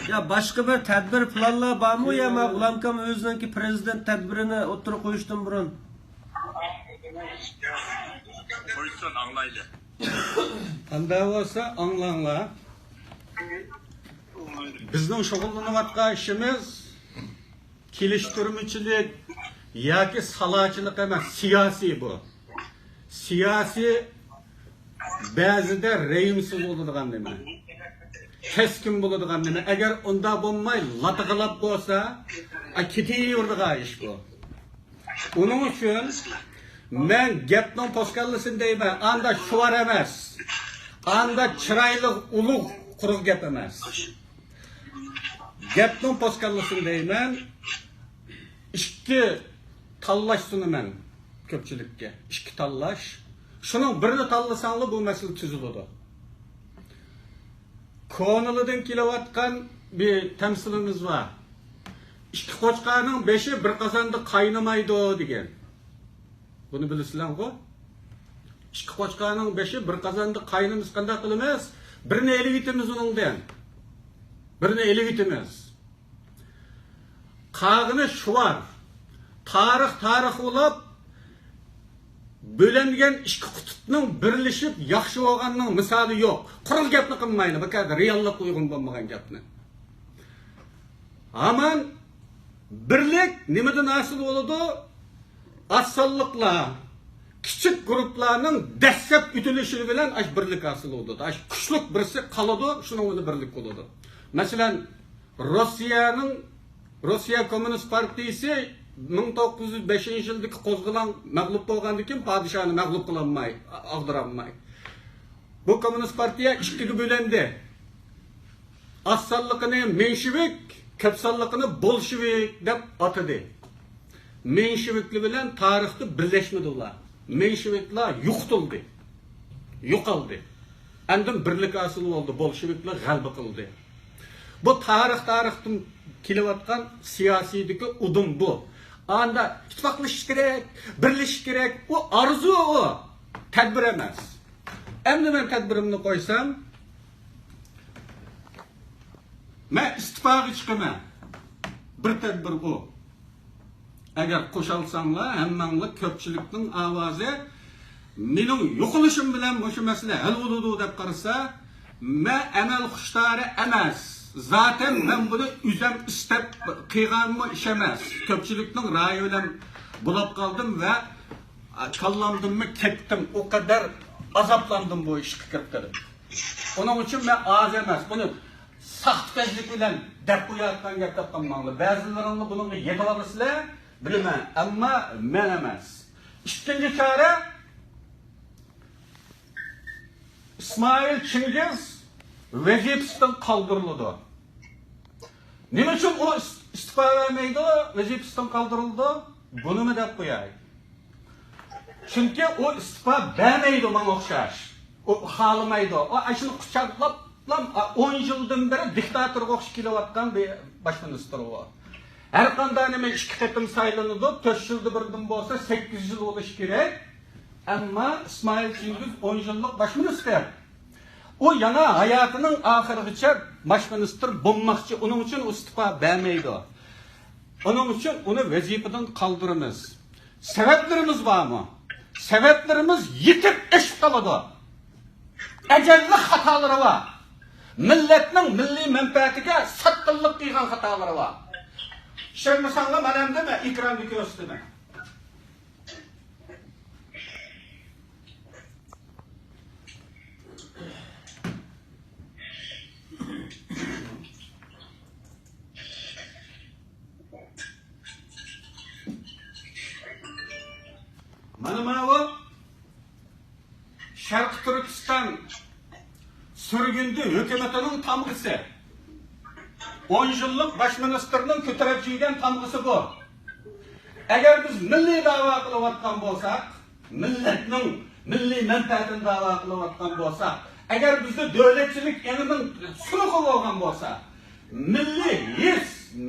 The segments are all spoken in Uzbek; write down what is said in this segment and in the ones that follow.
Ya başka bir tedbir planlar var mı ya ma ulamkam özünki prezident tedbirini oturup koyuştum burun. Koysun anlaylı. Anda olsa anlanla. Bizning shug'ullanayotgan ishimiz kelishtiruvchilik yoki salachilik emas, siyosiy bu. Siyosiy ba'zida rejimsiz bo'ladigan nima? Keskin bo'ladigan nima? Agar unda bo'lmay, latg'ilab bo'lsa, ketaveradigan ish bu. Uning uchun men gapning poskallisini deyman, anda shuvar emas. Anda chiroyli ulug' quruq gap emas. Gapning poskallisini deyman, ikki tanlash sunaman ko'pchilikka. Ikki tanlash. Shuning birini tanlasanglar bu masala tuziladi. Konilidan kelayotgan bir tamsilimiz var. İki qo'chqarning beshi bir qozonda qaynamaydi degan. Buni bilasizlar-ku? İki qo'chqarning beshi bir qozonda qaynamiz qanday qilamiz? Birini elib yetamiz uningdan. Birini elib yetamiz. Qag'ini shuvar. Tarix bo'lib bo'lingan ikki qutbning birlashib yaxshi bo'lganining misoli yo'q. Quruq gapni qilmaydi, bu yerda reallikka uyg'un bo'lmagan gapni. Aman birlik nimadan hosil bo'ladi? Asonliklar, kichik guruhlarning dastlab ütilishi bilan ash birlik hosil bo'ladi. Ash kuchlik birisi qoladi, shuning o'zi birlik bo'ladi. Masalan, Rossiya Kommunist Partiyasi 1905-yildagi qo'zg'alan mag'lub bo'lgandan keyin podshoni mag'lub qilolmay, ag'diramay. Bu kommunist partiya ikkiga bo'lindi. As-sonligini menshevik, ko'psonligini bolshevik deb atadi. Mensheviklar bilan tarixda birlashmadi ular. Mensheviklar yo'qoldi. Yo'qoldi. Endi birlik hosil bo'ldi, bolsheviklar g'alaba qildi. Bu tarixdan kelayotgan siyosiydagi udum bu. Anda ittifoqlashish kerak, birlashish kerak. U arzu o, tadbir emas. Endi men tadbirimni qo'ysam, men ittifoqga chiqaman. Bir tadbir bu. Agar qo'shilsanglar, hammanglar ko'pchilikning ovozi mening yo'qolishim bilan o'sha masala hal bo'ladi deb qarasa, men amal xushtari emas. Zaten ben bunu üzem istep kıyganımı işemez. Köpçülükten rayıyla bulap kaldım ve kallandım mı kettim. O kadar azaplandım bu iş kırptırım. Onun için ben az emez. Bunu sahtbezlik bilen depoyattan yaptırmamalı. Bazılarını bunun yedilalısıyla bilmem. Ama men emez. İkinci çare İsmail Çingiz vazifesinden kaldırıldı. Nima uchun o istifa vermeydi, vazifesinden kaldırıldı? Bunu mu deb qo'yay? Chunki o istifa bermeydi menga o'xshash. O xolimaydi. O ashuni quchoqlab 10 yildan beri diktatorga o'xshab kelayotgan bir bosh ministr u. Har qanday nima ikki qatim saylanadi, 4 yilda birdan bo'lsa 8 yil bo'lishi kerak. Ammo İsmail Çingiz 10 yillik bosh ministr. O yana hayatının ahirigacha bosh ministr bo'lmoqchi, uning uchun istifa bermaydi. Uning uchun uni vazifadan qoldiramiz. Sabablarimiz bormi? Sabablarimiz yetib ish qiladi. Ajalli xatolari bor. Millatning milliy manfaatiga satqinlik qilgan xatolari bor. Ishonmasanglar, mana endi ekranda ko'rsataman. Mana bu Sharq Turkiston surgundi hukumatining tamg'isi. 10 yillik bosh ministrning ko'tarib yurgan tamg'isi bu. Agar biz milliy da'vo qilayotgan bo'lsak, millatning milliy manfaatini da'vo qilayotgan bo'lsak, agar bizda davlatchilik ilmining suluqi bo'lgan bo'lsa, milliy his,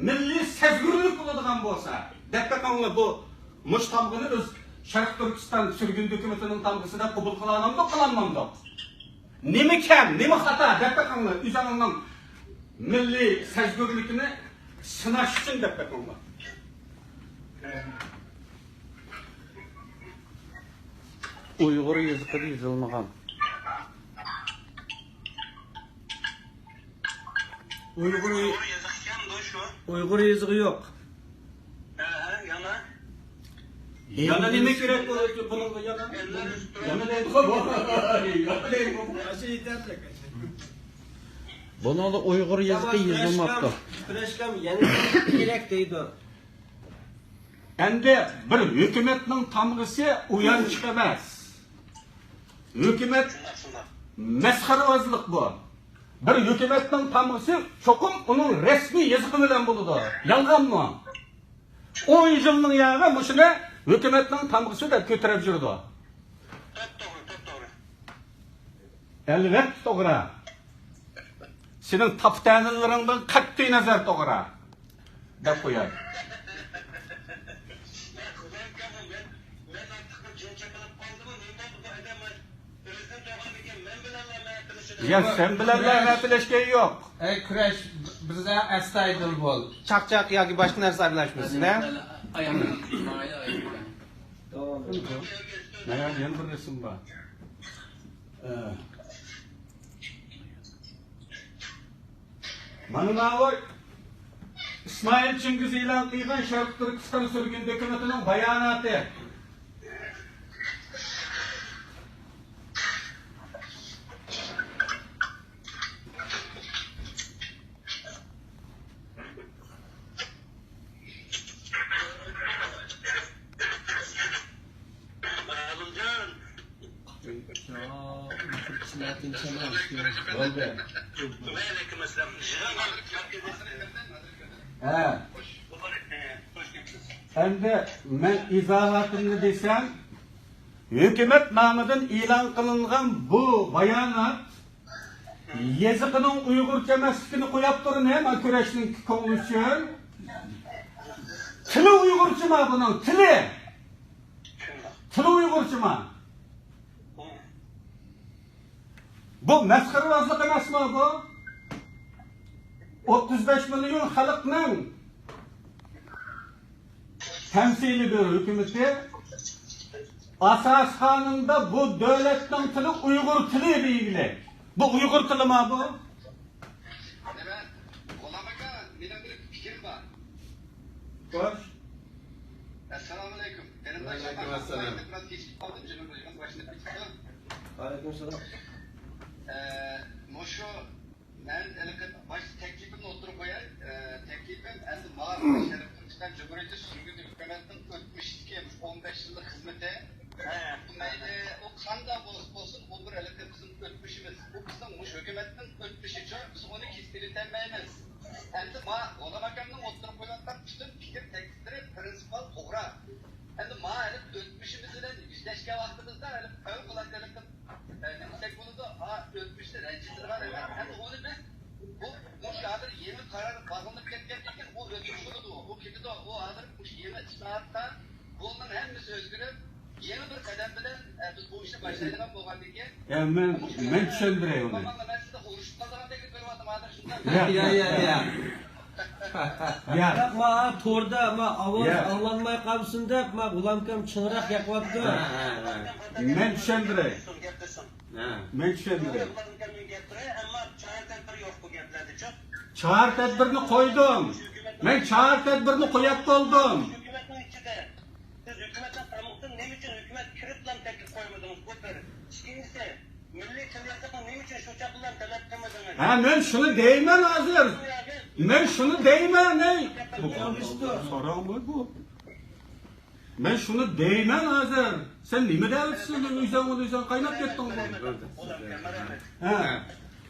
milliy sezgurlik bo'ladigan bo'lsa, diqqatinglar bu mushtamg'ini biz Sharq Turkiston surgun hukumatining tamg'isida qabul qilamanmi, qilamanmi? Nima kam, nima xato? Deb taqinglar, o'zingizning milliy sezgurlikni sinash uchun deb topilgan. Uyg'ur yazıqida yozilmagan. Uyg'ur yazıkken de şu. Uyg'ur yazığı yok. Yana. Yana nima kerak bo'ladi bunga yana? Yana deydi. Yana deydi. Buna da Uyg'ur yazıqı yozilmapti. Kurashkam yana kerak deydi. Endi bir hukumatning tamg'isi uyanchiq emas. Hukumat masxarabozlik bu. Bir hukumatning tamg'isi cho'qim uning rasmiy yozig'i bilan bo'ladi. Yolg'onmi? 10 yilning yog'i mushuni hukumatning tamg'isi deb ko'tarib yurdi. Doğru. Albatta to'g'ri. Sening toptanlaringdan qat'iy nazar to'g'ri. deb qo'yadi. Ya sen bilenler rapleşke yok. Ey Kurash, bizda astaydil bo'l. Chaqchaq yoki boshqa narsa aralashmasin, ha? Ne ya, yeni bir resim var. Bana var. İsmail Çingiz ilan qilgan Sharq Turkiston sürgün dokumentining bayonoti. Endi men izohatimni desam, hukumat nomidan e'lon qilingan bu bayonot yeziqining uyg'urcha emasligini qo'yib turin, men kurashning ko'ngli uchun. Tili uyg'urchimi buning? Tili uyg'urchimi? Bu masxarabozlik emasmi bu? 35 milyon xalqning temsili bir hükümeti asas kanunda bu devletin tili Uygur tili deyildi. Bu Uygur tili mi bu? Koş. Assalamualaikum. Aleykümselam. Aleykümselam. Moşo ben baş teklifimle oturup koyar. Teklifim endi mağar Şerif Türkistan Cumhuriyeti sürgün hükümetin ötmüştü 15 yıllık hizmete. O kanda olsun o bir elekte bizim ötmüşümüz. Bu bizim muş hükümetin ötmüşü için biz onu kestiritemeyiz. Endi ona bakanın oturup koyarlar bütün fikir teklifleri prinsipal doğru. Endi elip ötmüşümüzle yüzleşke vaktimizde elip fevkalade elekte tek bunu da ötmüşler, rencitleri var evet. Hem de onu ben, bu şadır yeni karar bağlanıp ketkenken o ötmüş oldu o. O kimi de o adır bu yeni saatte bunun hemimiz özgürüm. Yeni bir kadem bilen biz bu işe başlayalım bu halde ki. Ya ben düşündüreyim onu. Ben size konuşma zaman teklif veriyorum adır şundan. Ya. Ya. Ma torda ma ovoz anglanmay qolsin deb ma ulamkam chinroq gapyapti. Ben düşündüreyim. Men düşündüreyim. Çağır tedbirini koydum. Ben çağır tedbirini koyup oldum. Hükümetin içinde siz hükümetten tanıktın ne için hükümet kırıtlan teklif koymadınız bu bir. İkincisi milli siyaseten ne için şu çapılan talep kılmadınız? Ha ben şunu deymen hazır. Ben şunu deymen ne? Soran bu. Ben şunu deymen hazır. Sen ne mi dersin? Uysan kaynat gittin.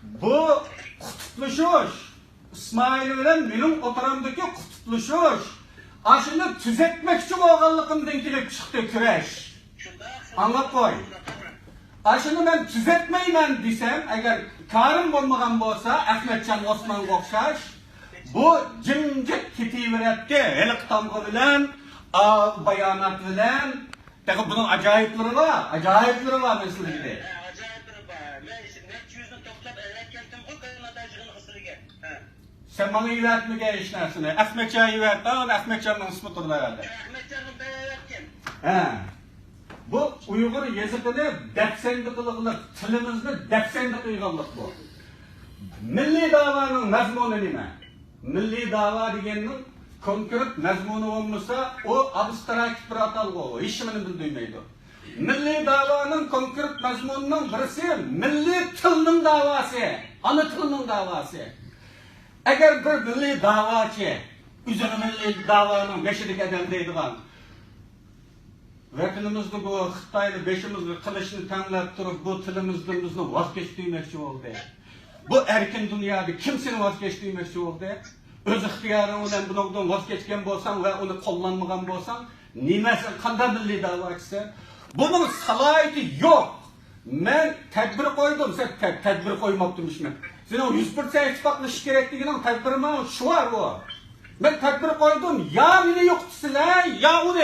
Bu kutuplaşış. İsmail bilen benim oturamdaki kutuplaşış. Aşını tüzetmek için oğallıkımdan gelip çıktı küreş. Anlat koy. Aşını ben tüzetmeymen desem, eğer karım olmagan bolsa, Ahmetcan Osman Kokşaş, bu cimcik kitiveretti, helik tamgı bilen, bayanat bilen, peki bunun acayipleri var mesela gibi. Sen bana iletmeye iş nersine. Ahmetcan iletten, Ahmetcan'ın ismi turlayalım. Ahmetcan'ın beğenirken. He. Bu Uygur yazıkını depsendi kılıqlık, tilimizni depsendi kıyğanlık bu. Milli davanın mazmunu nime? Milli dava degenin konkret mazmunu olmasa o abstrakt bir atalgı o, işimini bildirmeydi. Milli davanın konkret mazmununun birisi milli tilinin davası, ana tilinin davası. Eğer bir milli davacı, üzerine milli davanın beşilik eden deydiğen, Vekilimizni bu Xitaylı beşimizni kılıçını tanlap durup bu tilimizden bizni vazgeçtirmekçi oldu. Bu erkin dünyada kimsenin vazgeçtirmekçi oldu. Öz ixtiyarın bilen bundan vazgeçken bolsan ve onu kullanmagan bolsan, nimesin qanday milli davaçısı? Bunun salayeti yok. Men tedbir koydum, sen tedbir koymaptırmışmı? Senin 100% ittifaklaşış gerektiğinin tedbirimi şu var bu. Ben tedbir koydum, ya meni yo'qtisizlar, ya onu.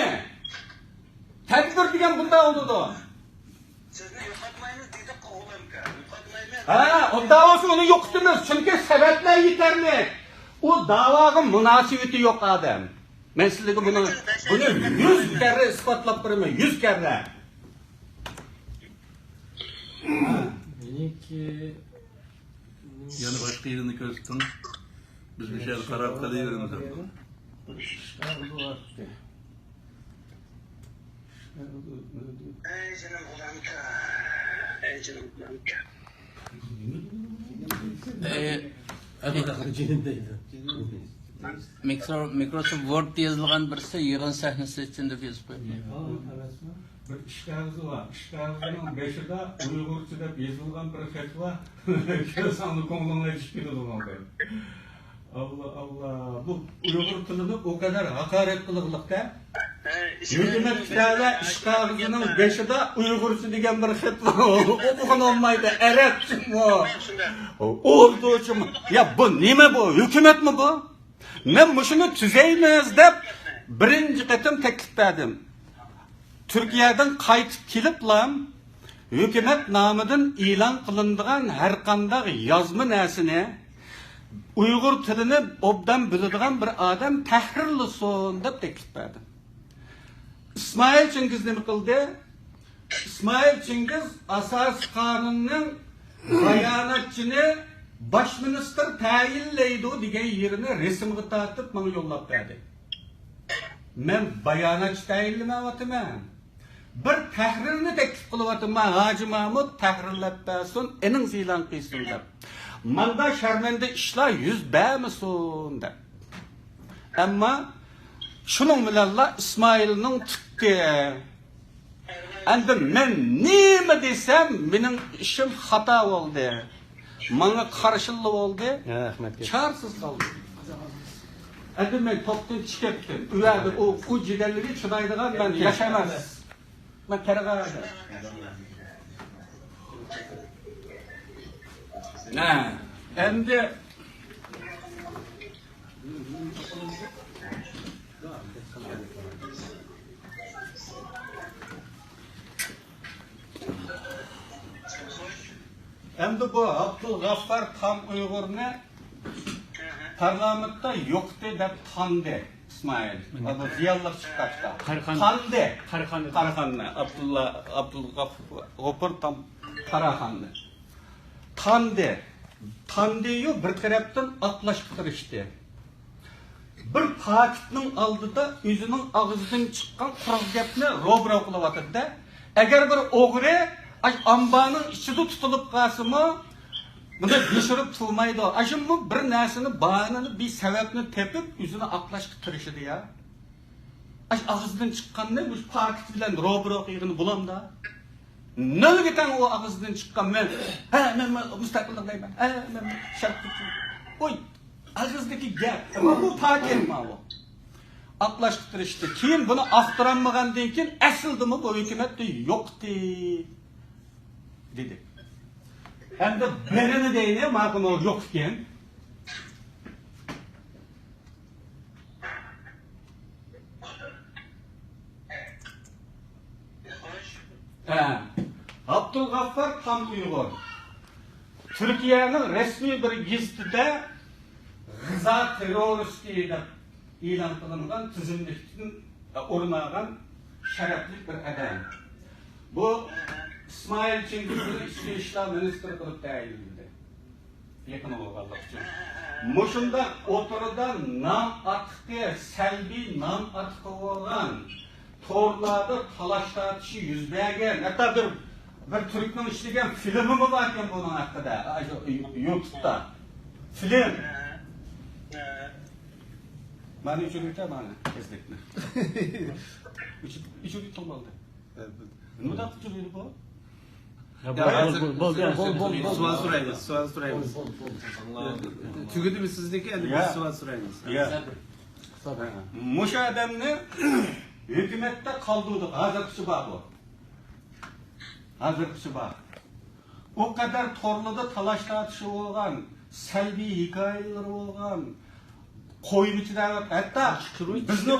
Tedbir degan bunda oldu da. Sizni yo'qotmaymiz deydi Qo'g'limka. Yo'qotmaymiz. Ha, o davası onu yo'qitimiz. Çünkü sebepler yeterli. O davaga münasebeti yok adam. Men sizlarga bunu 100 kere isbotlab beraman, 100 kere. Meniki Yani başka yerini gösterdin. Biz bir şey karab kalıverimiz. Ey canım ulanka. Ey canım ulanka. Microsoft Word'da yazılgan birisi yığın sahnesi içinde yazıp Bir işkağızı var. İşkağızının beşida Uygurca deb yazılgan bir fetva. Kesanı konuğuna düşkün olmalı. Allah Allah. Bu Uygur tilini o kadar hakaret kılıqlıqda. Hükümet kitaba işkağızının beşida Uygurca degan bir fetva okugan olmaydı. Arapça mı? Urduca mı? Ya bu nima bu? Hükümet mi bu? Men şunu tüzeymiz deb birinci qatim teklif berdim. Türkiye'den qaytib keliblam hükümet nomidan e'lon qilinadigan har qanday yozma narsani Uygur tilini obdan biladigan bir odam tahrirlasin deb teklif berdim. İsmail Chingiz nima qildi? İsmail Chingiz asos qonunning bayonotchini bosh minister tayinlaydi degan yerini rasmga tortib menga yo'llab berdi. Men bayonotchi tayinlamayapman. Bir tahrirni teklif qilyapman. Hoji Mahmud tahrirlab bersin, ening e'lon qilsin deb. Manda sharmanda ishlar yuz bermasin deb. Ammo shuning bilanla İsmailning tutdi. Endi men nima desam, mening ishim xato bo'ldi. Menga qarshiliq bo'ldi. Charsiz qoldim. Endi men topdan chiqibdim. U yerda o jigarlarga chidaydigan men yashamas. Men qarag'adim. Ha, endi endi bu Abdulg'affar Tam Uyg'urni parlamentda yo'qdi deb tandi İsmail. Bu ziyonlar chiqqachda. Tandi. Qaraxonni Abdulg'affar Tam Qaraxonni. Tandiyu bir tarafdan atlashtirishdi. Bir paketning oldida o'zining og'zidan chiqqan quruq gapni ro'bro qilyapti-da. Agar bir o'g'ri ambaning ichida tutilib qolsa-mu, buni yashirib turmaydi. Ashimmi bir narsani, bahanani, bir sababni tepib o'zini aqlashga tirishdi ya. Og'zidan chiqqanni bu paket bilan ro'bro qilgani bulamda. Nolgetan o ağızdan çıkan men müstakillik deyman. Men şart tutun. Oy, ağızdaki gap. Ama bu paket mi bu? Aqlashtirishdi. Keyin buni aqtiranmagandan keyin asildimi bu hukumatda yo'qdi dedi. Endi birini deyni, ma'qul yo'q ekan. Abdulg'affar Tam Uyg'ur Türkiye'nin resmi bir gazetede Rıza teröristi deb e'lon qilingan tizimlikdan o'rin olgan sharafli bir adam. Bu İsmail Çingiz'in ichki ishlar ministri qilib tayinlandi. Yaqin bo'lganlik uchun. Mushunda o'tirida nam atqi, salbiy nam atqi bo'lgan torlarda talash tortishi yuz bergan. Hatto bir Türkning ishlagan filmi bor ekan buning haqida, YouTube'da. Film. Mana uchun mana tezlikni. Uchun to'g'rildi. Nima deb tushirdi bu? Sual so'raymiz. Tugudimi sizniki? Endi biz sual so'raymiz. Mush odamni hukumatda qoldirdi. Hozirgisi bor bu. Hozirgisi bor. O kadar torlada talash tortishi bo'lgan, salbiy hikoyalar bo'lgan, qo'ynichilar, hatto bizni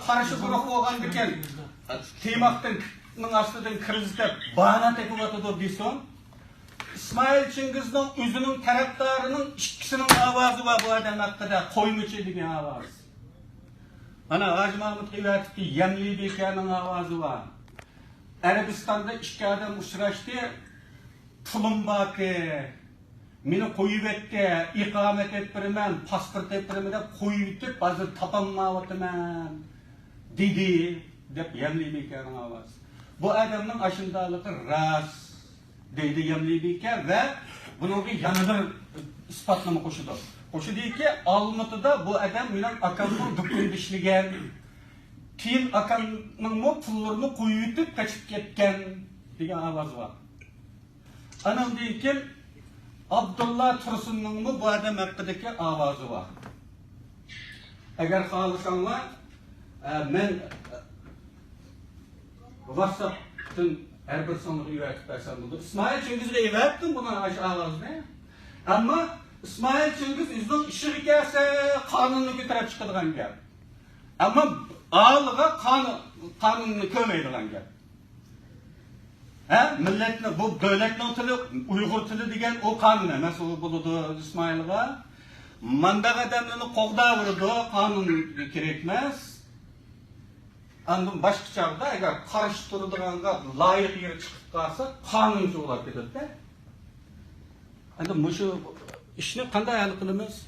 qarshi guruh bo'lgan ekan. Temoqning ostidan kirgizib, bana tepib o'tadi desam, İsmail Çingizning o'zining tarafdorining ikkisining ovozi bor bu odam haqida, qo'ynichi degan ovoz. Ana Hacı Mahmud Qiyotovning Yamli bekaning ovozi bor. Arabistonda ikki odam uchrashdi. Pulim bor, meni qo'yib etdi, iqomat ettirman, pasport ettirman deb qo'yib etib, hozir topolmayapman dedi deb Yamli bekaning ovozi. Bu adamning ashundaligi ras deydi Yamli beka va buning yana bir isbotlama qo'shdi. Qo'shidiki, Olmaotada bu adam bilan akamning do'konida ishlagan. Keyin akamning pullarini qo'yib etib qochib ketgan degan ovoz bor. Anamdan keyin Abdulla Tursunning bu adam haqidagi ovozi bor. Agar xohlasanlar, men WhatsApp'dan her bir sonunu üretip versem buldu. İsmail Çingiz'le ürettim buna ovozni. Ama İsmail Çingiz üzden işi gelse kanunu götürüp çıkıdığan gap. Ama ağlığa kanunu kömeydiğen gap. Milletini, bu devletinin tili, Uygur tili degen o kanun emas, o buludu İsmail'ga. Mandak adamlarını qoğda vurdu, kanun gerekmez. Andım başka çağda, eğer karıştırıldığında layık yeri çıkıp kalsa, kanuncu olarak edildi. Andım bu işini qanday hal qilamiz?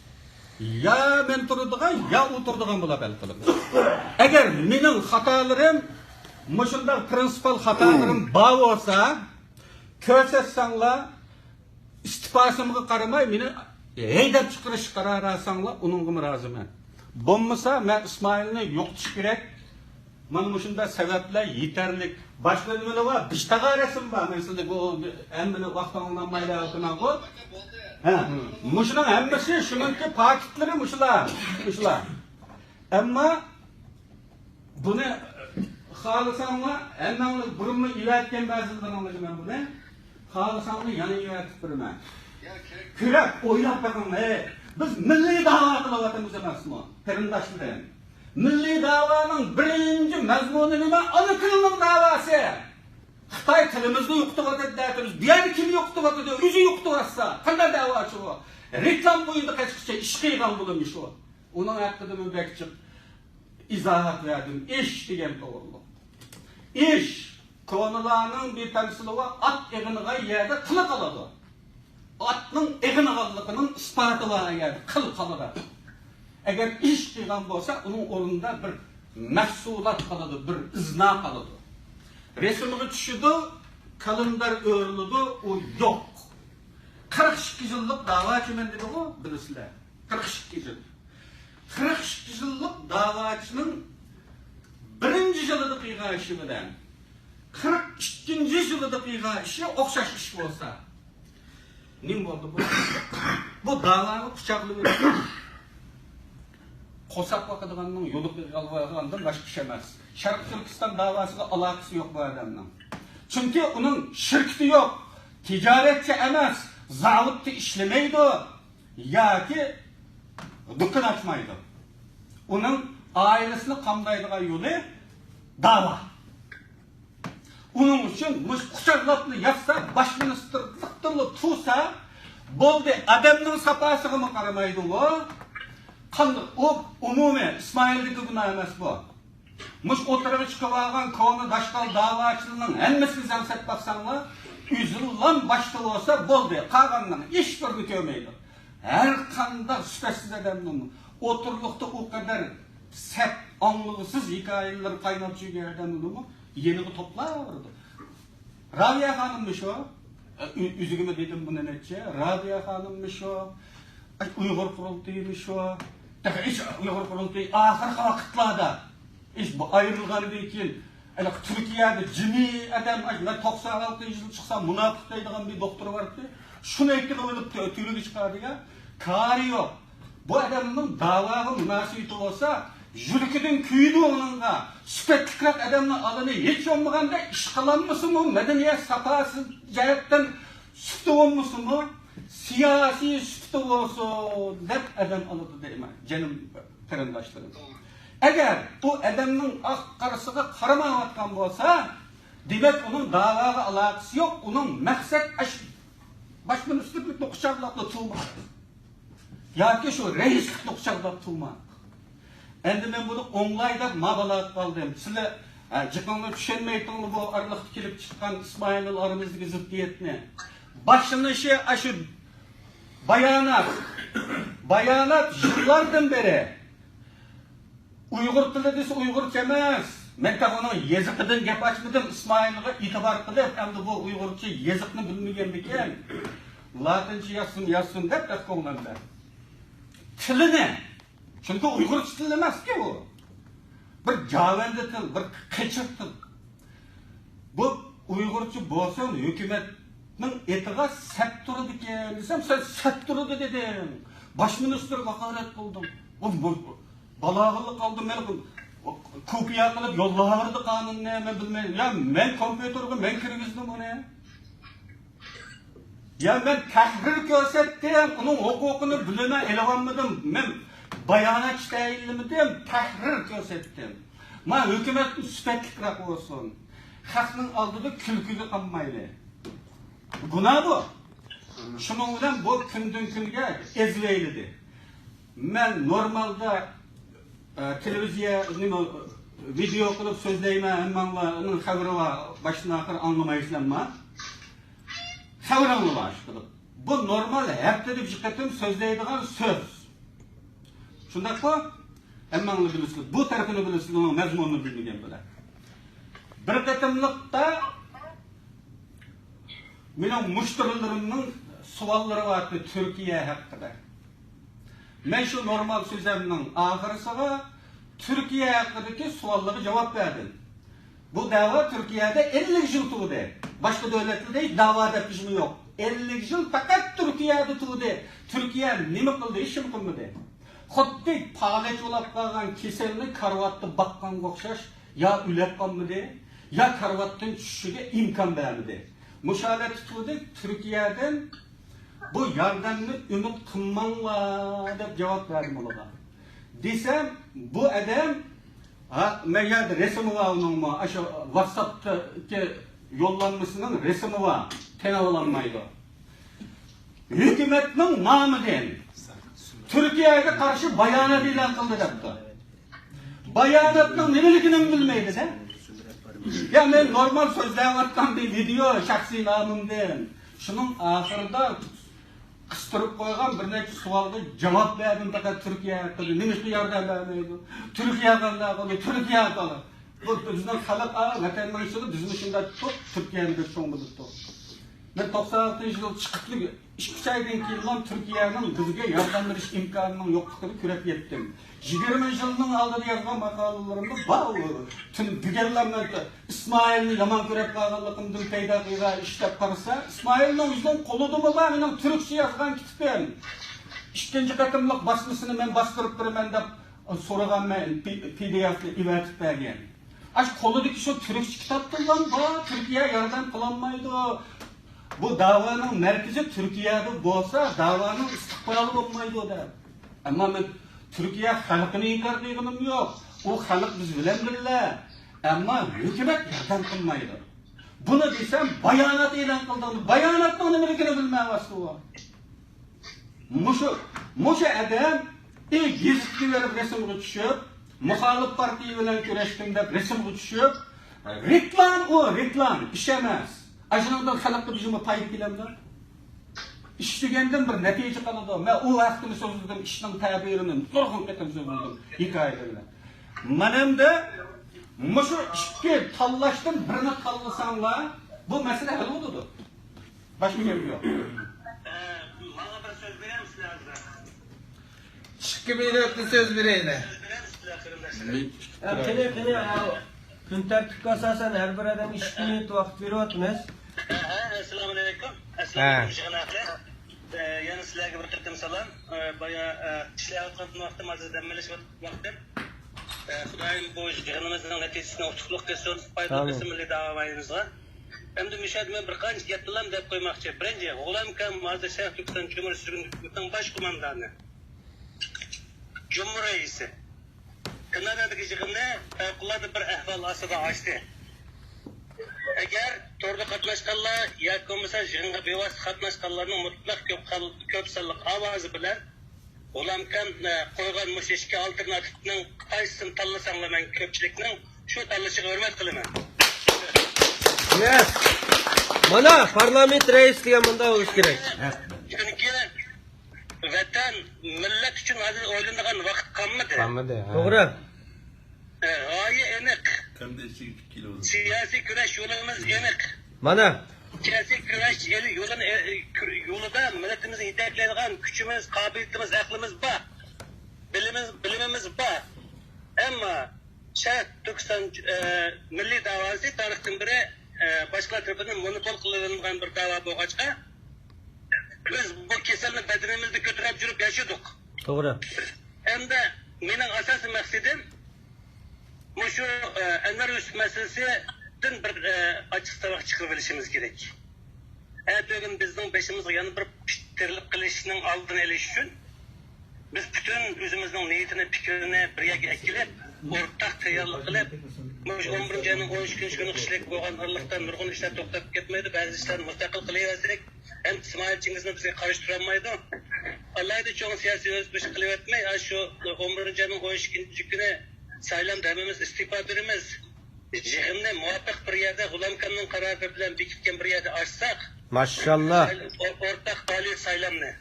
Ya men turadigan, ya u turadigan bo'lib hal qilamiz. Agar mening xatolarim, mushunday prinsipal xatolarim bor bo'lsa, ko'rsatsanglar, istifosimga qaramay meni haydab chiqarish qarori olsanglar, uningga roziman. Bo'lmasa, men Ismoilni yo'qotish kerak. Mana mushunday sabablar yetarlik. Boshqa nimalar bor? Bishtaga rasm bor. Men sizga bu hammani vaqtingizdan mayda o'tman ku. Muşulan hemmesi şununki paketleri muşulan. Ama bunu xalısanlar, hemen burunmu iletken bazılarını anlayacağım bunu. Xalısanlar yanı iletip durma. Kürek oynap bakın. Biz milli dava kılavatımız emas mı? Perindaşlıdan. Milli davanın birinci mezmunu nima? Ana kılının davası. Xitay tilimizni yo'qotib deyapmiz. Diğer kim yo'qotib diyor, o'zi yo'qotsa, qanday da'vochi bu? Reklam bo'yinda qachqicha ish qilgan bo'lamish u. Uning haqida men bekchiq izohat berdim. Ish degan to'g'ri. Ish konularning bir tamsili va at eg'iniga yerda qila qoladi. Atning eg'iniganligining isboti bor agar qil qoladi. Agar ish qilgan bo'lsa, uning o'rnida bir mahsulot qoladi, bir izna qoladi. Resimini tushidi, kalendar o'rildi, o yo'q. 42 yillik da'vochiman dedi u, bilasizlar. 42 yil. 42 yillik da'vochining birinchi yilida qilgan ishi bilan 42 yilida qilgan ishi o'xshash ish bo'lsa, nima bo'ldi bu? Bu da'voni quchoqlab qo'saq vaqadiganning yo'li qilgandan boshqa ish emas. Sharq Turkiston davosiga aloqasi yo'q bu odamning. Chunki uning shirkati yo'q, tijoratchi emas, zalibda ishlamaydi yoki do'kon ochmaydi. Uning oilasini qamdaydigan yo'li da'vo. Uning uchun mush quchoqlabni yapsa, bosh ministerlikni tursa, bo'ldi, odamning safosiga qaramaydi u. Qanday o umumiy İsmail'deki günah emas bu. Muş o'tirib chiqib olgan koni dashqal da'vochilarning hammasini zamsat baqsanlar, üzüllan başta olsa bo'ldi. Qolgandan hech birini ko'rmaydi. Har qanday sifatsiz odamning o'tirliqda o kadar sep anlıqsız hikayeler qaynab yurgan odamning yeniga to'plaverdi. Rabiya xonimmi shu? Üzügüme dedim bunu neçe? Rabiya xonimmi shu? Uyg'ur qurultayimi shu? Hiç Uyg'ur qurultayı oxirgi vaqtlarda iş bu ayrılgandan keyin Türkiye'de cimi adam ben 96 yıl çıksam münafık deydigan bir doktor vardı. Şunu aytib olib tüylüğü çıkardı ya. Kari yok. Bu adamın davaga münasibeti olsa jürküdün küydü onunla süpetlikrak adamın alını hiç olmaganda iş kılanmasın mı? Medeniyet sapası cihetten süptü olmasın mı? Siyasi süptü olsun dep adam alıdı deyim. Canım karandaşlarım. Eğer bu adamın karısına karamayatkan olsa demek onun davaga alakası yok. Onun maksat başministrlikle kucaklıkla tutulmak. Ya ki şu reislikle kucaklıkla tutulmak. Endi men bunu onlayda mabalat kaldım. Sizler çıkanlı düşünmeytiniz bu aralıkta kelip çıkan İsmail'in aramızdaki ziddiyetini. Başının şey aşı bayanat yıllardan beri Uygur tili dese Uygurca emas. Men de onun yazıkıdan gap açmadım İsmail'e itibar qilib, endi bu Uygurca yazıkını bilmegen ekan. Latince yazsın deb qo'llandilar. Tili ne? Çünkü Uygurca tili emas ki bu. Bir javanda til, bir qichiq til. Bu Uygurca bo'lsa hukumatning etiga sap turdi ekan desam, sen sap turdi dedim. Bosh ministr vaqorat qildim. Balağılık aldım ben kopya qilib yo'llardi qonunni men bilmayman. Ya men kompyuterga men kirgizdim uni. Ya men tahrir ko'rsatdim, uning huquqini bilaman, elolmadim. Men bayonot tayinlamadim, tahrir ko'rsatdim. Men hukumatning sifatliroq bo'lsin. Xalqning oldida kulkiga qolmaydi. Gunoh bu. Shuning bilan bu kundan kunga ezlaydi. Men normalda televiziya video qilib so'zlayman, ammo uning xabarini boshdan oxir anlamaysizlarmi? Xabarini bosh qilib. Bu normal haftada bir qatim so'zlaydigan so'z. Shundaqmi? Hammangni bilasizlar. Bu tarafini bilasizlar, uning mazmunini bilmagan bilan. Bir qatimliqda mening mushtarilarimning savollari bor Turkiya haqida. Men şu normal sözlerimning oxirisiga Türkiye haqidagi savollarga javob berdim. Bu dava Türkiye'de 50 yıl turdi. Başka devletlerde dava etmişmi yok. 50 yıl fakat Türkiye'de turdi. Türkiye nima qildi, ish qilmadi. Xuddi palach bo'lib qolgan kasalni karvatda baqqanga o'xshash, ya ulab qolmadi, ya karvatdan tushishiga imkon bermadi. Mushalat turdi Türkiye'den bu yardımını ümit qilmanglar deb javob berdim ularga. Desem bu adam men yerda resmi var onun aşu WhatsApp'taki yollanmasının resmi var. Tena olanmaydı. Hükümetinin namıdan Türkiye'ye karşı bayanat ilan kıldı depti. Bayanatının nemelikini bilmeydi de. Ya men normal sözleyatkan bir video şahsi namımdan. Şunun ahırda kıstırıp koygan bir neçe sualga cevap verdim fakat Türkiye hakkında. Nimişli yardım vermeydi. Türkiye hakkında kaldı, Türkiye hakkında. Bu bizden halk vatandaş işi bizim şimdi çok Türkiye'nin bir çoğunluğu tuttu. Ben 96 yıl çıkıklı işki aydan keyin Türkiye'nin bizge yardım veriş imkanının yokluğunu kürep yettim. 20 yılının aldığında yazgan makalelerimde var. Tüm bügellerden İsmail'in yaman kürep kalınlıkımdan peyda kıyga işlep karısa İsmail'in yüzden koludu mu var? Benim Türkçe yazgan kitapım. İkinci katımlık basmasını ben bastırıp durmam da sorulan ben PDF'le ivertip bergen. Aş koludaki şu Türkçe kitaptır lan bu. Türkiye yardım kılanmaydı. Bu davanın merkezi Türkiye'de olsa davanın istikbali olmaydı o da. Ama ben Türkiye halkını inkar ediyorum yok. O halk biz bilen billah. Ama hükümet yardım kılmaydı. Bunu desem bayanat ilan kıldım. Bayanatın nemelikini bilmeye bastı o. Muşu adam Gizitli verip resimga tushib, muhalif partiya bilan kurashdim deb resimga tushib, reklam o, reklam, ish emas. Ajindan xalqqa bizga foyda kelamdi. İşlegandan bir natija qiladi. Men u vaqtni so'zladim, ishning ta'birini nurg'un qetim so'zladim hikoyalar bilan. Menimda mushu ikki tanlashdan birini tanlasanglar, bu masala hal bo'ladi. Boshqa gap yo'q. Bana bir söz verir misiniz azra? 2 minutlik söz bereyli. Söz verir misiniz arkadaşlar? Qani kun tartibga asosan har bir odam 2 minut vaqt beryapmiz. Assalomu alaykum. Assalomu alaykum janoblari. Yana sizlarga bir qatam salom. Boya ishlayotgan vaqtim azizdam bilishayotgan vaqtim. Xudoyim bu yig'inimizning natijasini utuqliq qilsin, foydali qilsin milliy da'voyimizga. Endi müşahidmen bir qancha gap bilan deb qo'ymoqchi. Birinchi, G'ulam kam hozir Sharq Turkiston Cumhuriyatining bosh qo'mondoni. Cumhur raisi. Kanadadagi yig'inni favqulodda bir ahvol ostida ochdi. Agar to'g'ri qatnashganlar yoki bo'lmasa yig'inga bevosita qatnashganlarning mutlaq ko'p sonli ovozi bilan G'ulam kam qo'ygan mushishga alternativning qaysini tanlasanglar men ko'pchilikning shu tanlashiga hurmat qilaman. Yes. Mana parlament raisi degan bunda bo'lish kerak. Chunki vatan millat uchun hozir o'ylanadigan vaqt qolmadi. To'g'ri. G'oya aniq. Qanday kilo? Siyosiy kurash yo'limiz aniq. Mana Siyosiy kurash yo'lida millatimizni yetaklaydigan kuchimiz, qobiliyatimiz, aqlimiz bor. Bilimimiz bor. Ammo Sharq Turkiston milliy da'vosi tarixdan beri boshqa tarafidan monopol qilingan bir da'vo bo'lg'achqa biz bu kasalni badanimizda ko'tarib yurib yashadik. to'g'ri. Endi mening asosiy maqsadim shu Anvar Yusuf masalasidan bir ochiq saboq chiqarib olishimiz kerak. Bugun bizning beshimizga yana bir pishtirilib qilishning oldini olish uchun biz butun o'zimizning niyatini, fikrini bir yerga akilib, o'rtaq tayyorlik qilib, 11 ayning 13 kuni qishlik bo'lgan oraliqda nurg'un ishlar to'xtab ketmaydi, ba'zi ishlarni mustaqil qilaversak, ham Ismoil Chingizni bizga qarshi turolmaydi. Allohda cho'ng siyosiy o'zgarish qilyapmay, shu 11 ayning 12 kuni saylamda hammamiz istiqo beramiz. Yig'inni muvofiq bir yerda G'ulam kamning qarori bilan bekitgan bir yerda ochsak, Mashallah. o'rtaq faoliyat saylamni.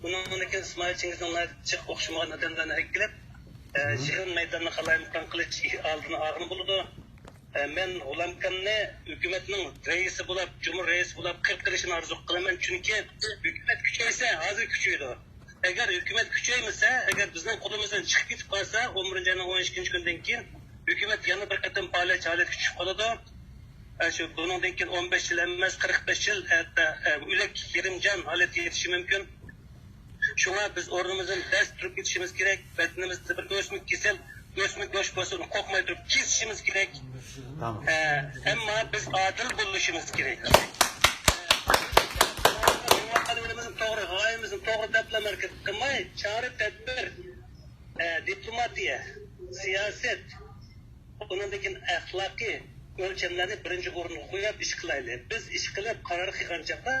Bundan keyin Ismoil Chingizning chiq o'xshamagan odamlarni akilib, yig'in maydonini qalayimqon qilish oldini og'ni bo'ladi. Men G'ulam kamni hukumatning raisi bo'lib, Cumhur raisi bo'lib qilishini orzu qilaman, chunki hukumat kuchaysa, hozir kuchaydi. Agar hukumat kuchaymasa, agar bizning qo'limizdan chiqib ketib qolsa, 11 ayning 12 kundan keyin hukumat yana bir qatam faoliyat holatga tushib qoladi. Shu bundan keyin 15 yil emas, 45 yil hatto o'lik yerimjon holatga yetishi mumkin. Shunga biz o'rnimizdan dast turib ketishimiz kerak. Badanimizda bir o'smik kasal, o'smik go'sh bo'lsa, qo'rqmay turib kesishimiz kerak. Ammo biz adil bo'lishimiz kerak. To'g'ri, g'oyamizni to'g'ri daflamak qilmay, chora tadbir, diplomatiya, siyosat, undan keyin axloqiy o'lchamlarni birinchi o'ringa qo'yib ish qilaylik. Biz ish qilib qaror qilgan chaqda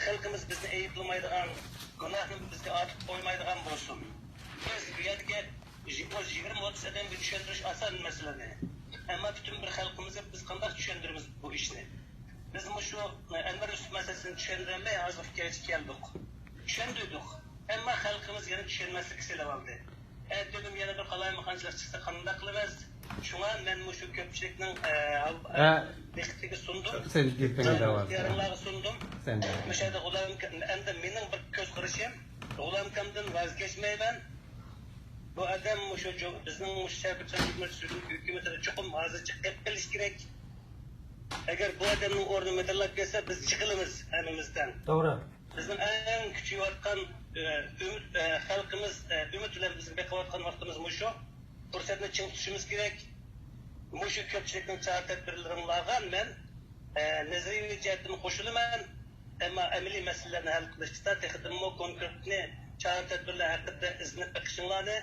xalqimiz bizni ayblamaydigan, gunohni bizga ortib qo'ymaydigan bo'lsin. Biz bu yerga 20-30 odamga tushuntirish oson masala. Ammo butun bir xalqimizga biz qanday tushuntiramiz bu ishni? Biz shu Anvar Yusuf masalasini tushuntirmay hozirga keldik. Tushundirdik. Ammo xalqimiz yana tushunmaslik selab oldi. Bugun yana bir qalayimqonchilik chiqsa qanday qilamiz? Shunga men shu ko'pchilikning diqqatiga sundum. Sen gapingga davom. Yarinlarga sundum. Sen. Mashada G'ulam endi mening bir ko'z qarashim, G'ulam kamdan voz kechmayman. Bu odam shu bizning Sharq hukumatida chuqur hozircha qilib qilish kerak. Agar bu odamning o'rni metallab kelsa, biz chiqilamiz hammamizdan. To'g'ri. Bizning eng kuchayotgan xalqimiz umid bilan bizga beqiyotgan vaqtimiz shu. Fursatni ching tutishimiz kerak. Shu ko'pchilikning chora tadbirlarini olgan men nazariy jihatdan qo'shilaman. Ammo amaliy masalalarni hal qilishda texnikmo konkretni chora tadbirlar haqida iznib beqishinglarni,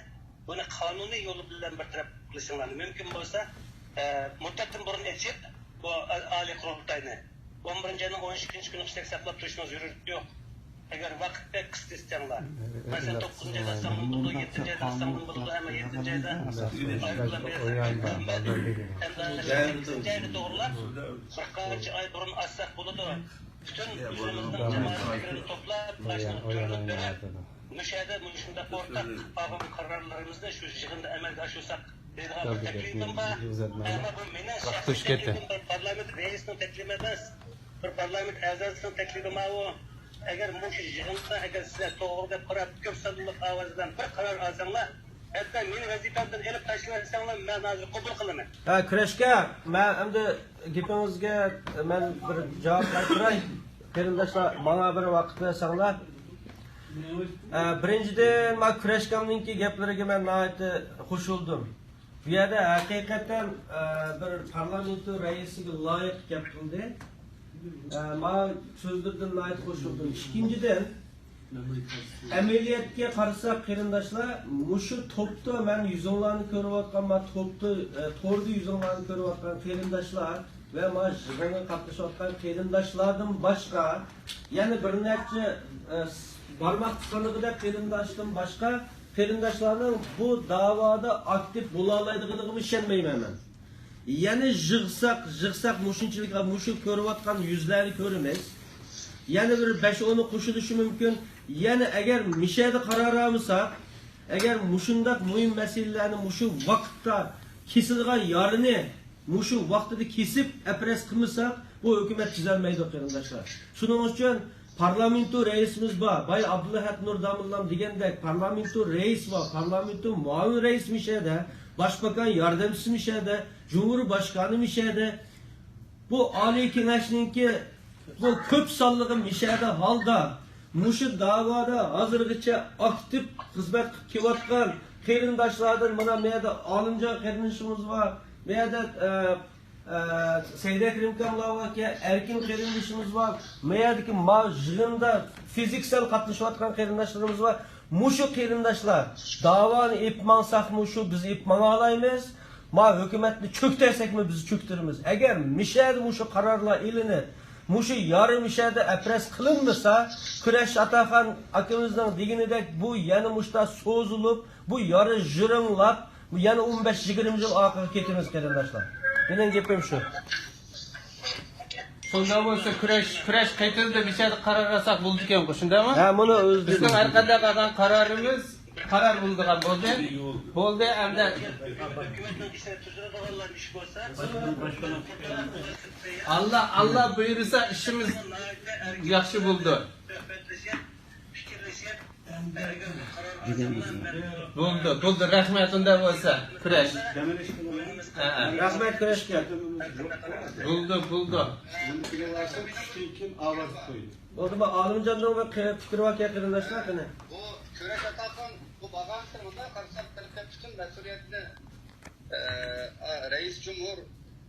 buni qonuniy yo'l bilan bartaraf qilishinglarni mumkin bo'lsa, muddatdan burun aytib, bu oliy qurultayni 11 ayning 12 kuni ishlab saqlab turishimiz zarur yo'q. agar vaqtda qisqa istanglar. Masalan 9-chi ayda sangun bo'ldi, 7-chi ayda sangun bo'ldi, hamma 7-chi ayda. To'g'rilab, bir qancha oy burun asaq bo'ladi. Butun o'zimizning jamoatchilarni to'plab, mashina ko'rib berib, mushada shunda o'rtaq olgan qarorlarimizni shu yig'inda amalga oshirsak deydigan bir taklifim bor. Ammo bu meni shaxsiy parlament raisining taklifi emas. Bir parlament a'zosining taklifi bu. Agar shu yig'inda agar sizlar to'g'ri deb qarab ko'p sonli ovozdan bir qaror olsanglar, hatto meni vazifamdan elib tashlarsanglar, men hozir qabul qilaman. Ha, kurashga men endi gapingizga men bir javob qaytaray. Qarindoshlar, menga bir vaqt bersanglar. Birinchidan men kurashkamninki gaplariga men nihoyatda qo'shildim. Bu yerda haqiqatan bir parlament raisiga loyiq gap qildi. Men so'zlardan nihoyat qo'shildim. Ikkinchidan amaliyotga qarasak qarindoshlar, mushu topda men yuzinglarni ko'rayotgan, men topda to'rda yuzinglarni ko'rayotgan qarindoshlar ve men yig'inga qatnashayotgan qarindoshlardan boshqa yana bir necha barmoq sanig'ida qarindoshdan boshqa qarindoshlarning bu da'voda aktiv bo'la oladiganiga ishonmayman men. Yani jig'sak mushunchalik mushu ko'rayotgan yuzlarni ko'ramiz. Yani bir 5-10 qo'shilishi mumkin. Yani agar mishada qaror olmasak, agar mushundaq muhim masalalarni mushu vaqtda kesilgan yorini mushu vaqtida kesib apres qilmasak, bu hukumat tuzalmaydi qarindoshlar. Shuning uchun parlamentu reisimiz bor. Bay Abdullahat Nurdamullam degandek parlamentu reis va parlamentu muavin reis mishada, başbakan yardımcısı mishada, Cumhurbaşkanı mishada. Bu Ali Kenashninki bu ko'p sonliq mishada holda mushu da'voda hozirgacha aktiv xizmat qilib kelayotgan qarindoshlardan mana bu yerda olimjon qarindoshimiz bor. Bu yerda Seyda Krimkamlar var ki erkin qarindoshimiz bor. Bu yerdagi yig'inda fiziksel qatnashayotgan qarindoshlarimiz var. Mushu qarindoshlar davoni epmansaq mushu biz epmana olaymiz. Ma hukumatni cho'ktirsakmi biz cho'ktiramiz. Agar mishada mushu qarorlar elinib mushu yarim mishada apres qilinmasa, Kurash Ataxon akamizning deganidek bu yana mushta so'zilib, bu yori jirinlab, bu yana 15-20 yil orqaga ketamiz qarindoshlar. Mening gapim shu. Shunda bo'lsa kurash qaytildi, mishada qaror olsak bo'ldi ekan, shundaymi? Ha, buni o'zimiz bizning orqada qolgan qarorimiz qaror bo'ldigan bo'ldi. Bo'ldi, endi Hukumatning ishini tuzadiganlar ish bo'lsa, Allah buyursa ishimiz yaxshi bo'ldi. Bo'ldi, rahmat unda bo'lsa, kurash. rahmat kurashga. Bo'ldi. Bo'ldi, bu olimjonning va fikri va qarindoshlar qani. Bu Kurash Ataxon bu bag'antir bunda qarsak tarafga bütün mas'uliyatni Reis Cumhur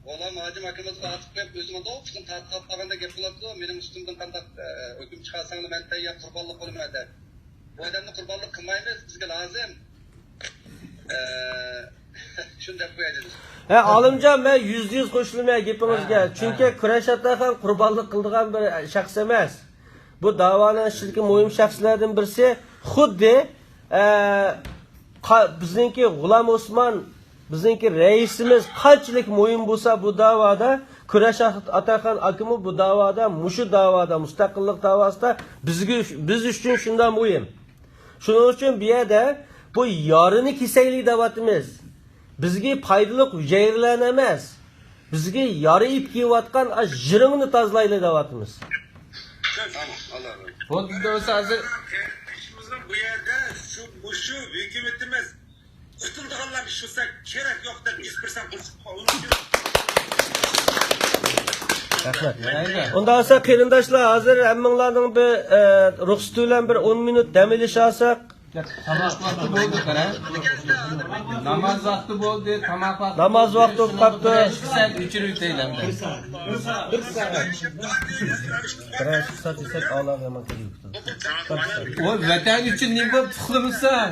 G'ulom Hojim akamizga açıqlab o'zimda o'qishdan tadqiqot qilganda gap bo'ladi. Mening ustimdan qanday hukm chiqarsanglar men tayyor qurbonlik qilaman deb. Bu odamni qurbonlik qilmaymiz, bizga lozim. Shunday qo'yadilar. Ha, olimjon men %100 qo'shilmay gapingizga. Chunki Kurash Ataxon qurbonlik qildigan bir shaxs emas. Bu da'voning ishidagi muhim shaxslardan birisi xuddi bizningki G'ulom Osmon, bizningki raisimiz qanchalik muhim bo'lsa bu da'voda Kurash Ataxon akimi bu da'voda, mushu da'voda, mustaqillik da'vosida biz uchun shunday muhim. Shuning uchun bu yerda bu yorini kesaylik da'vatimiz. Bizga foydali hujayralar emas. Bizga yorib kelayotgan jiringni tozalaylik da'vatimiz. Bo'ldi bo'lsa hozir İşimizin bu yerde şu hükümetimiz kurtulduğundan bir şursak gerek yok da 100% Rahmat. Ondan sonra qarindoshlar, hozir hammanglarning bir ruxsat bilan bir 10 minut dam olish olsak. Tamoq vaqti bo'ldi, qara. Namoz vaqti bo'ldi, tamoq vaqti. Namoz vaqti bo'lib qoldi. Sen o'chirib taylamda. 1 soat desak Alloh yomon kelibdi. O vatan uchun nima qilibsan?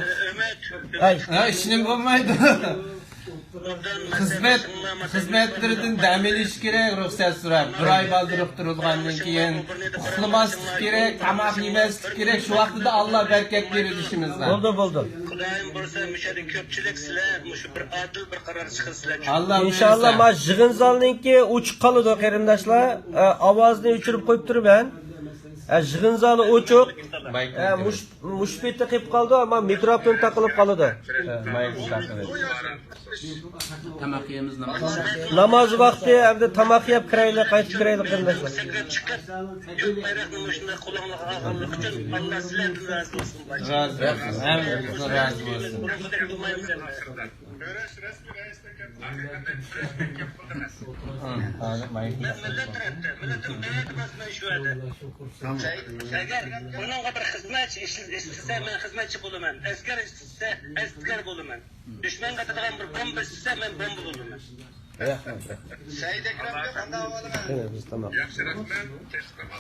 Ay, Ha, ishning bo'lmaydi. xizmetlerden dəmeliş kerak, ruxsat so'rab. 1 oy baldırıp turulgandan keyin uxlamaslik kerak, tamoq yemaslik kerak. Shu vaqtida Alloh barkat beradi ishimizdan. Bo'ldi. Xudoyim bo'lsa, müşari ko'pchilik sizlar shu bir adil bir qaror chiqarsizlar. Allah İnşallah ma yig'in zalninki o'chib qoladi qarindoshlar. Ovozni o'chirib qo'yib turibman. Yig'in zali o'chiq. Mushbetda qilib qoldi, ammo mikrofon taqilib qoladi. Tamoq yeymiz namoz. Namoz vaqti hamda tamoq yeb kiraylik, qaytib kiraylik qarindoshlar. Sakrab chiqib, yo'q bayroqni shunday qo'linglarga olganlik uchun Alloh sizlardan rozi bo'lsin. Razı olsun. Hamimizdan razı olsun. Agar buningga bir xizmatchi istasa men xizmatchi bo'laman. Askar istasa askar bo'laman. Dushmanga atadigan bir bomba istasa men bomba bo'laman. Said Akramga qanday havola? Biz tamam.